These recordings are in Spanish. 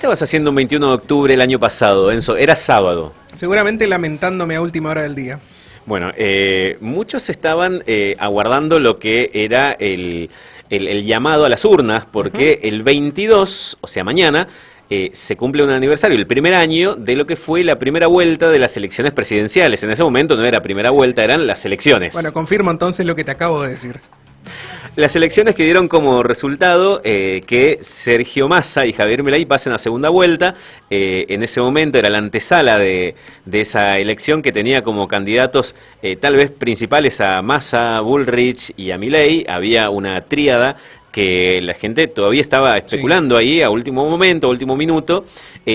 estabas haciendo un 21 de octubre el año pasado, Enzo? Era sábado. Seguramente lamentándome a última hora del día. Bueno, muchos estaban aguardando lo que era el llamado a las urnas, porque el 22, o sea, mañana, se cumple un aniversario, el primer año de lo que fue la primera vuelta de las elecciones presidenciales. En ese momento no era primera vuelta, eran las elecciones. Bueno, confirmo entonces lo que te acabo de decir. Las elecciones que dieron como resultado que Sergio Massa y Javier Milei pasen a segunda vuelta. En ese momento era la antesala de esa elección que tenía como candidatos tal vez principales a Massa, Bullrich y a Milei. Había una tríada que la gente todavía estaba especulando ahí a último momento, a último minuto.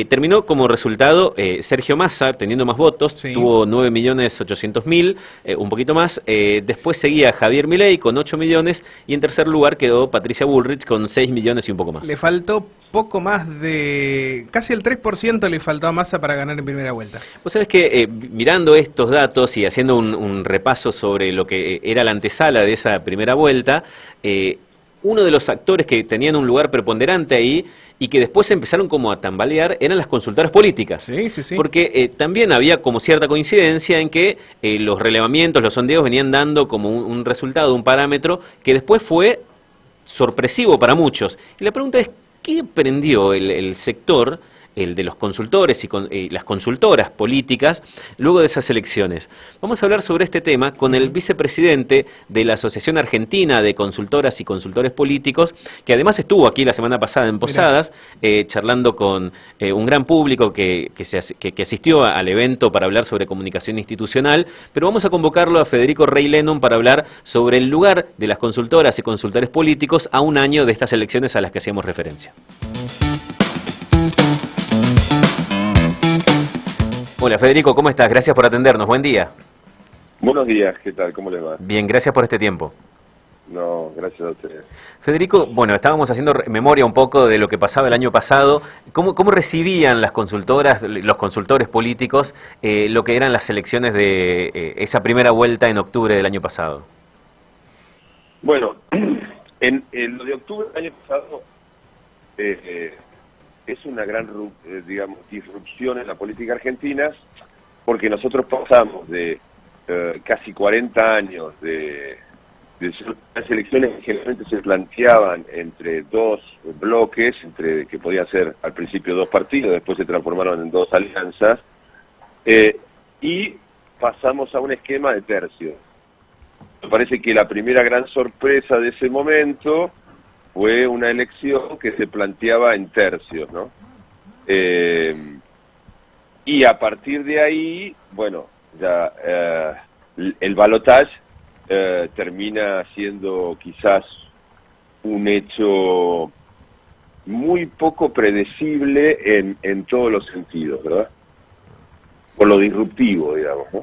Terminó como resultado Sergio Massa teniendo más votos, tuvo 9.800.000, un poquito más. Después seguía Javier Milei con 8 millones y en tercer lugar quedó Patricia Bullrich con 6 millones y un poco más. Le faltó poco más de... casi el 3% le faltó a Massa para ganar en primera vuelta. Vos sabés que mirando estos datos y haciendo un repaso sobre lo que era la antesala de esa primera vuelta, uno de los actores que tenían un lugar preponderante ahí y que después empezaron como a tambalear eran las consultoras políticas. Sí. Porque también había como cierta coincidencia en que los relevamientos, los sondeos venían dando como un resultado, un parámetro que después fue sorpresivo para muchos. Y la pregunta es, ¿qué prendió el sector, el de los consultores y las consultoras políticas, luego de esas elecciones? Vamos a hablar sobre este tema con el vicepresidente de la Asociación Argentina de Consultoras y Consultores Políticos, que además estuvo aquí la semana pasada en Posadas, charlando con un gran público que asistió al evento para hablar sobre comunicación institucional, pero vamos a convocarlo a Federico Rey Lennon para hablar sobre el lugar de las consultoras y consultores políticos a un año de estas elecciones a las que hacíamos referencia. Hola Federico, ¿cómo estás? Gracias por atendernos, buen día. Buenos días, ¿qué tal? ¿Cómo les va? Bien, gracias por este tiempo. No, gracias a ustedes. Federico, bueno, estábamos haciendo memoria un poco de lo que pasaba el año pasado. ¿Cómo recibían las consultoras, los consultores políticos, lo que eran las elecciones de esa primera vuelta en octubre del año pasado? Bueno, en lo de octubre del año pasado es una gran, digamos, disrupción en la política argentina, porque nosotros pasamos de casi 40 años de las elecciones que generalmente se planteaban entre dos bloques, que podían ser al principio dos partidos, después se transformaron en dos alianzas, y pasamos a un esquema de tercios. Me parece que la primera gran sorpresa de ese momento fue una elección que se planteaba en tercios, ¿no? Y a partir de ahí, bueno, ya el balotaje termina siendo quizás un hecho muy poco predecible en todos los sentidos, ¿verdad? Por lo disruptivo, digamos, ¿no?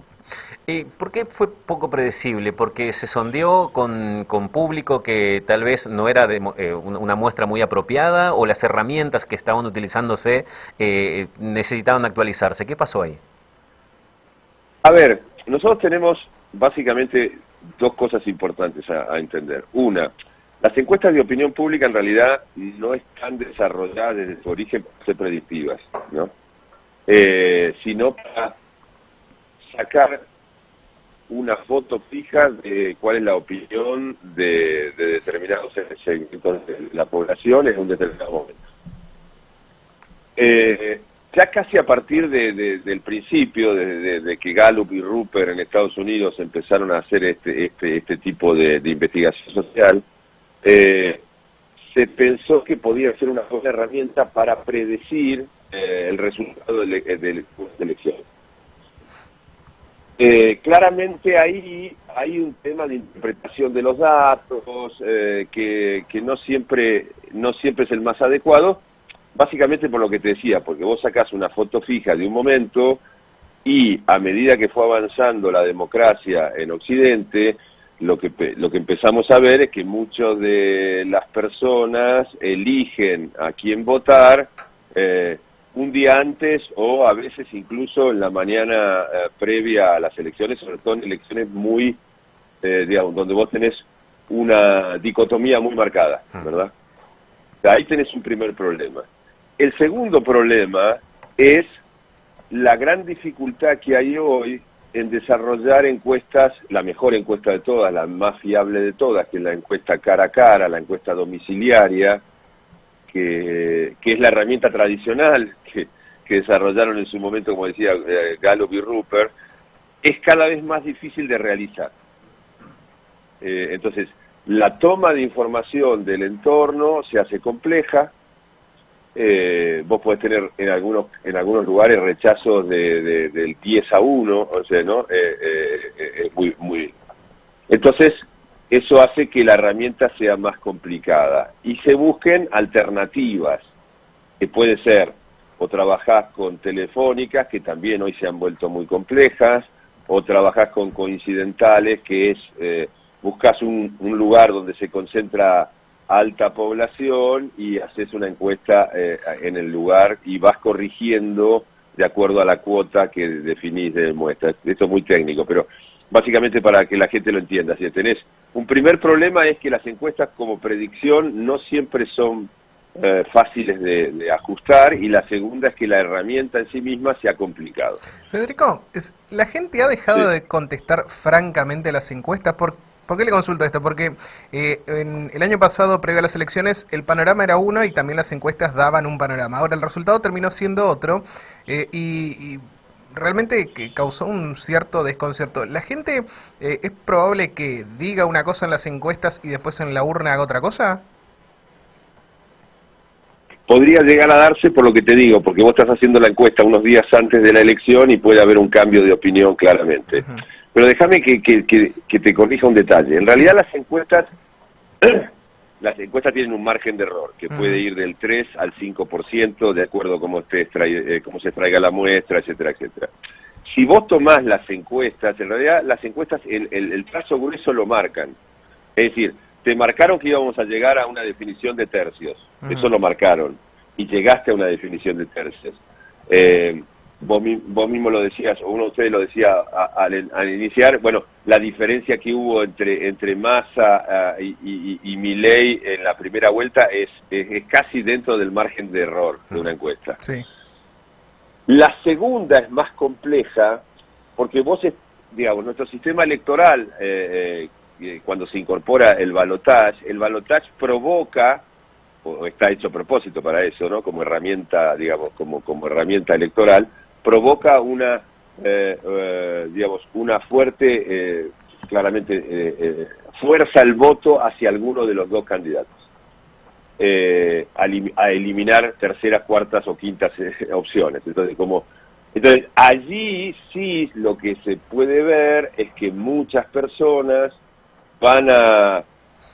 ¿Por qué fue poco predecible? ¿Porque se sondeó con público que tal vez no era una muestra muy apropiada, o las herramientas que estaban utilizándose necesitaban actualizarse? ¿Qué pasó ahí? A ver, nosotros tenemos básicamente dos cosas importantes a entender. Una, las encuestas de opinión pública en realidad no están desarrolladas desde su origen para ser predictivas, ¿no? Sino para sacar una foto fija de cuál es la opinión de determinados segmentos de la población en un determinado momento. Ya casi a partir del principio, de que Gallup y Rupert en Estados Unidos empezaron a hacer este tipo de investigación social, se pensó que podía ser una buena herramienta para predecir el resultado de la elección. Claramente ahí hay un tema de interpretación de los datos que no siempre es el más adecuado, básicamente por lo que te decía, porque vos sacás una foto fija de un momento y a medida que fue avanzando la democracia en Occidente, lo que empezamos a ver es que muchas de las personas eligen a quién votar un día antes o a veces incluso en la mañana previa a las elecciones, sobre todo en elecciones muy, digamos, donde vos tenés una dicotomía muy marcada, ¿verdad? Ahí tenés un primer problema. El segundo problema es la gran dificultad que hay hoy en desarrollar encuestas, la mejor encuesta de todas, la más fiable de todas, que es la encuesta cara a cara, la encuesta domiciliaria, que es la herramienta tradicional que desarrollaron en su momento, como decía Gallup y Rupert, es cada vez más difícil de realizar. Entonces, la toma de información del entorno se hace compleja. Vos podés tener en algunos lugares rechazos del 10-1, o sea, ¿no? Entonces, eso hace que la herramienta sea más complicada. Y se busquen alternativas, que puede ser, o trabajás con telefónicas, que también hoy se han vuelto muy complejas, o trabajás con coincidentales, que es, buscas un lugar donde se concentra alta población y haces una encuesta en el lugar y vas corrigiendo de acuerdo a la cuota que definís de muestra. Esto es muy técnico, pero básicamente para que la gente lo entienda. Si tenés un primer problema es que las encuestas como predicción no siempre son fáciles de ajustar, y la segunda es que la herramienta en sí misma se ha complicado. Federico, ¿la gente ha dejado de contestar francamente las encuestas? ¿Por qué le consulto esto? Porque en el año pasado, previo a las elecciones, el panorama era uno y también las encuestas daban un panorama. Ahora el resultado terminó siendo otro y realmente causó un cierto desconcierto. ¿La gente es probable que diga una cosa en las encuestas y después en la urna haga otra cosa? Podría llegar a darse por lo que te digo, porque vos estás haciendo la encuesta unos días antes de la elección y puede haber un cambio de opinión claramente. Uh-huh. Pero déjame que te corrija un detalle. En realidad las encuestas tienen un margen de error, que puede ir del 3 al 5%, de acuerdo a cómo se extraiga la muestra, etcétera, etcétera. Si vos tomás las encuestas, en realidad las encuestas, el trazo grueso lo marcan. Es decir, te marcaron que íbamos a llegar a una definición de tercios. Eso lo marcaron. Y llegaste a una definición de tercios. Vos mismo lo decías, o uno de ustedes lo decía al iniciar, bueno, la diferencia que hubo entre Massa y Milei en la primera vuelta es casi dentro del margen de error de una encuesta. Sí. La segunda es más compleja, porque digamos, nuestro sistema electoral, cuando se incorpora el balotaje provoca, o está hecho a propósito para eso, ¿no? Como herramienta, digamos, como herramienta electoral, provoca una fuerte, claramente, fuerza el voto hacia alguno de los dos candidatos, a eliminar terceras, cuartas o quintas opciones. Entonces, allí sí lo que se puede ver es que muchas personas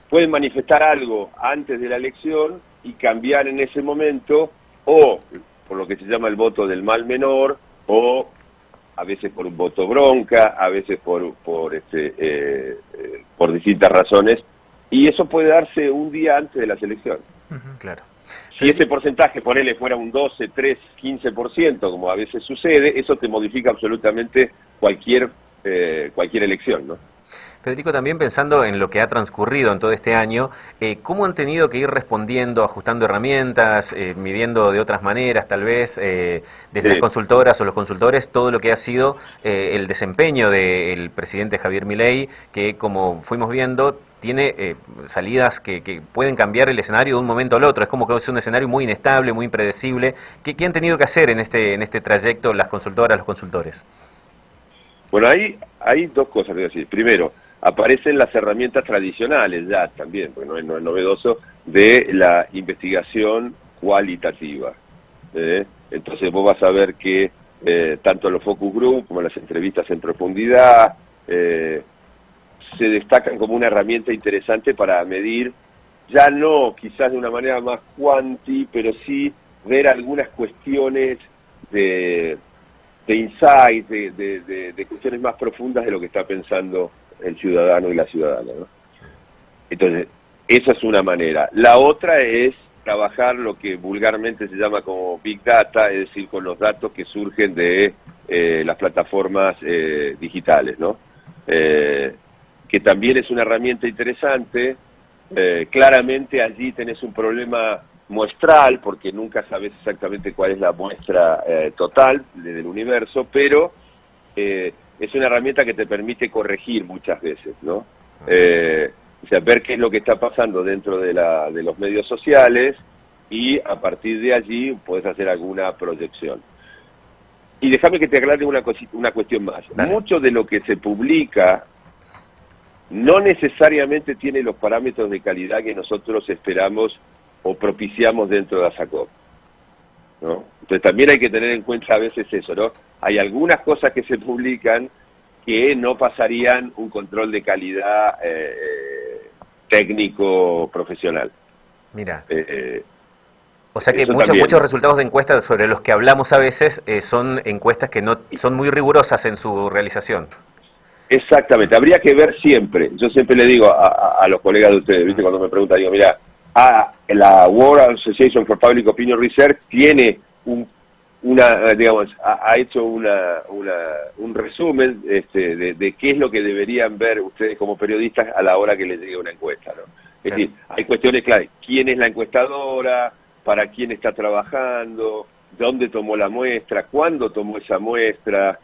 pueden manifestar algo antes de la elección y cambiar en ese momento, o por lo que se llama el voto del mal menor, o a veces por un voto bronca, a veces por distintas razones, y eso puede darse un día antes de las elecciones. Claro. Si este porcentaje, ponele, fuera un 12, 3, 15%, como a veces sucede, eso te modifica absolutamente cualquier elección, ¿no? Federico, también pensando en lo que ha transcurrido en todo este año, ¿cómo han tenido que ir respondiendo, ajustando herramientas, midiendo de otras maneras, tal vez, desde las consultoras o los consultores, todo lo que ha sido el desempeño del presidente Javier Milei, que, como fuimos viendo, tiene salidas que pueden cambiar el escenario de un momento al otro? Es como que es un escenario muy inestable, muy impredecible. ¿Qué han tenido que hacer en este trayecto las consultoras, los consultores? Bueno, hay dos cosas que decir. Primero, aparecen las herramientas tradicionales ya también, porque no es novedoso, de la investigación cualitativa. Entonces vos vas a ver que tanto los focus group como las entrevistas en profundidad se destacan como una herramienta interesante para medir, ya no quizás de una manera más cuanti, pero sí ver algunas cuestiones de insight, de cuestiones más profundas de lo que está pensando el ciudadano y la ciudadana, ¿no? Entonces, esa es una manera. La otra es trabajar lo que vulgarmente se llama como Big Data, es decir, con los datos que surgen de las plataformas digitales, ¿no? Que también es una herramienta interesante. Claramente allí tenés un problema muestral, porque nunca sabes exactamente cuál es la muestra total del universo, pero es una herramienta que te permite corregir muchas veces, ¿no? O sea, ver qué es lo que está pasando dentro de los medios sociales y a partir de allí podés hacer alguna proyección. Y déjame que te aclare una cuestión más. Dale. Mucho de lo que se publica no necesariamente tiene los parámetros de calidad que nosotros esperamos o propiciamos dentro de ASACOP, ¿no? Entonces también hay que tener en cuenta a veces eso, ¿no? Hay algunas cosas que se publican que no pasarían un control de calidad técnico profesional. Mira. O sea que eso muchos resultados de encuestas sobre los que hablamos a veces son encuestas que no son muy rigurosas en su realización. Exactamente, habría que ver siempre. Yo siempre le digo a los colegas de ustedes, ¿viste? Cuando me preguntan, digo, mira, la World Association for Public Opinion Research tiene ha hecho un resumen de qué es lo que deberían ver ustedes como periodistas a la hora que les llegue una encuesta, ¿no? Es decir, hay cuestiones clave. ¿Quién es la encuestadora? ¿Para quién está trabajando? ¿Dónde tomó la muestra? ¿Cuándo tomó esa muestra?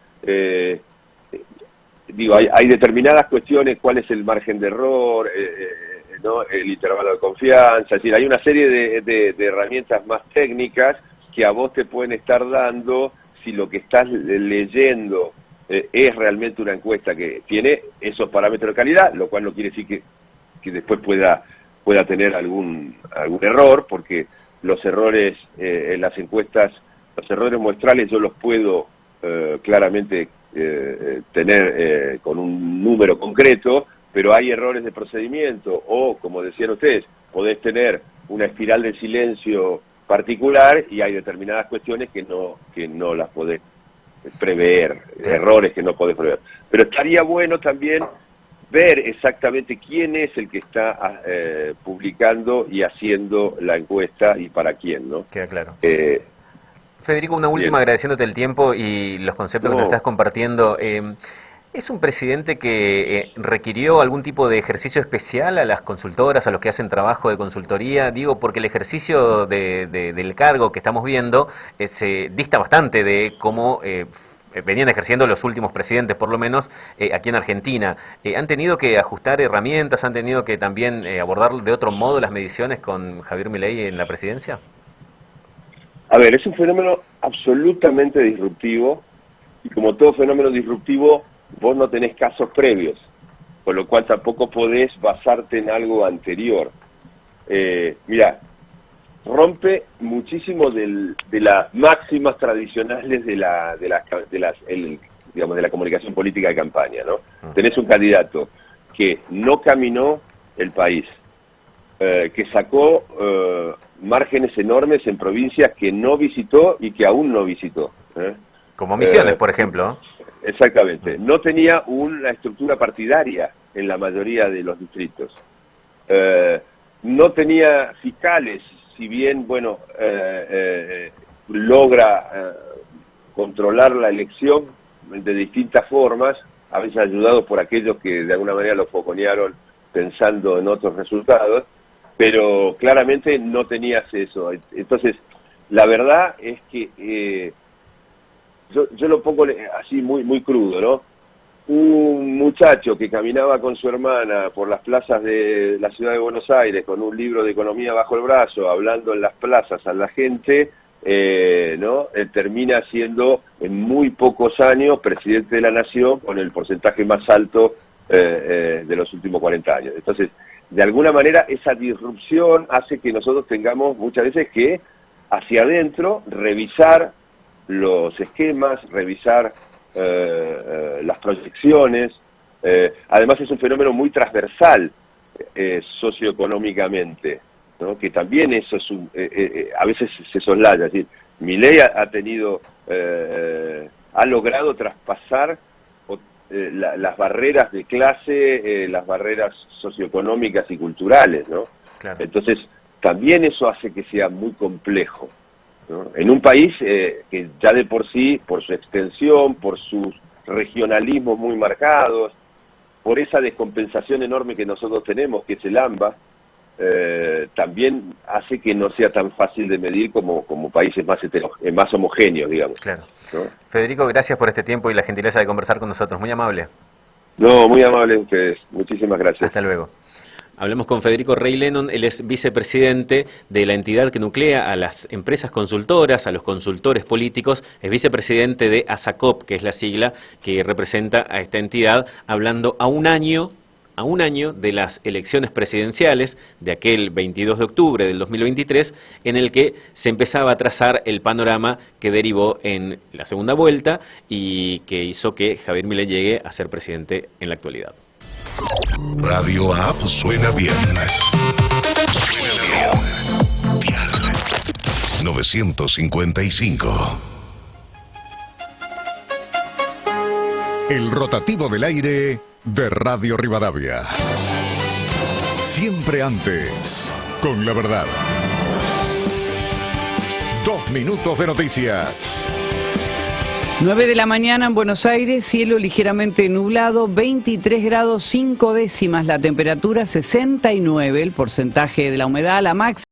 Hay determinadas cuestiones, cuál es el margen de error, ¿no? El intervalo de confianza, es decir, hay una serie de herramientas más técnicas que a vos te pueden estar dando si lo que estás leyendo es realmente una encuesta que tiene esos parámetros de calidad, lo cual no quiere decir que después pueda tener algún error, porque los errores en las encuestas, los errores muestrales yo los puedo claramente tener con un número concreto, pero hay errores de procedimiento o, como decían ustedes, podés tener una espiral de silencio particular y hay determinadas cuestiones que no las podés prever, errores que no podés prever. Pero estaría bueno también ver exactamente quién es el que está publicando y haciendo la encuesta y para quién, ¿no? Queda claro. Federico, una última, bien. agradeciéndote el tiempo y los conceptos que nos estás compartiendo. ¿Es un presidente que requirió algún tipo de ejercicio especial a las consultoras, a los que hacen trabajo de consultoría? Digo, porque el ejercicio del cargo que estamos viendo se dista bastante de cómo venían ejerciendo los últimos presidentes, por lo menos aquí en Argentina. ¿Han tenido que ajustar herramientas? ¿Han tenido que también abordar de otro modo las mediciones con Javier Milei en la presidencia? A ver, es un fenómeno absolutamente disruptivo y como todo fenómeno disruptivo, vos no tenés casos previos, con lo cual tampoco podés basarte en algo anterior. Mira, rompe muchísimo de las máximas tradicionales de la comunicación política de campaña, ¿no? Tenés un candidato que no caminó el país, que sacó márgenes enormes en provincias que no visitó y que aún no visitó. Como Misiones, por ejemplo. Exactamente. No tenía una estructura partidaria en la mayoría de los distritos. No tenía fiscales, si bien, bueno, logra controlar la elección de distintas formas, a veces ayudados por aquellos que de alguna manera lo fogonearon pensando en otros resultados, pero claramente no tenías eso. Entonces, la verdad es que yo lo pongo así muy crudo, ¿no? Un muchacho que caminaba con su hermana por las plazas de la ciudad de Buenos Aires con un libro de economía bajo el brazo, hablando en las plazas a la gente, ¿no? Termina siendo en muy pocos años presidente de la nación con el porcentaje más alto de los últimos 40 años. Entonces, de alguna manera, esa disrupción hace que nosotros tengamos muchas veces que, hacia adentro, revisar los esquemas, revisar las proyecciones. Además, es un fenómeno muy transversal socioeconómicamente, ¿no? Que también eso es a veces se soslaya. Es decir, Milei ha logrado traspasar las barreras de clase, las barreras socioeconómicas y culturales, ¿no? Claro. Entonces, también eso hace que sea muy complejo, ¿no? En un país que ya de por sí, por su extensión, por sus regionalismos muy marcados, por esa descompensación enorme que nosotros tenemos, que es el AMBA, también hace que no sea tan fácil de medir como países más homogéneos, digamos. Claro. ¿No? Federico, gracias por este tiempo y la gentileza de conversar con nosotros. Muy amable. No, muy amables ustedes. Muchísimas gracias. Hasta luego. Hablamos con Federico Rey Lennon, él es vicepresidente de la entidad que nuclea a las empresas consultoras, a los consultores políticos, es vicepresidente de ASACOP, que es la sigla que representa a esta entidad, hablando a un año de las elecciones presidenciales de aquel 22 de octubre del 2023, en el que se empezaba a trazar el panorama que derivó en la segunda vuelta y que hizo que Javier Milei llegue a ser presidente en la actualidad. Radio App suena bien. Suena bien. Dial 955. El rotativo del aire de Radio Rivadavia. Siempre antes, con la verdad. 2 minutos de noticias. 9 de la mañana en Buenos Aires, cielo ligeramente nublado, 23 grados 5 décimas la temperatura, 69 el porcentaje de la humedad, la máxima.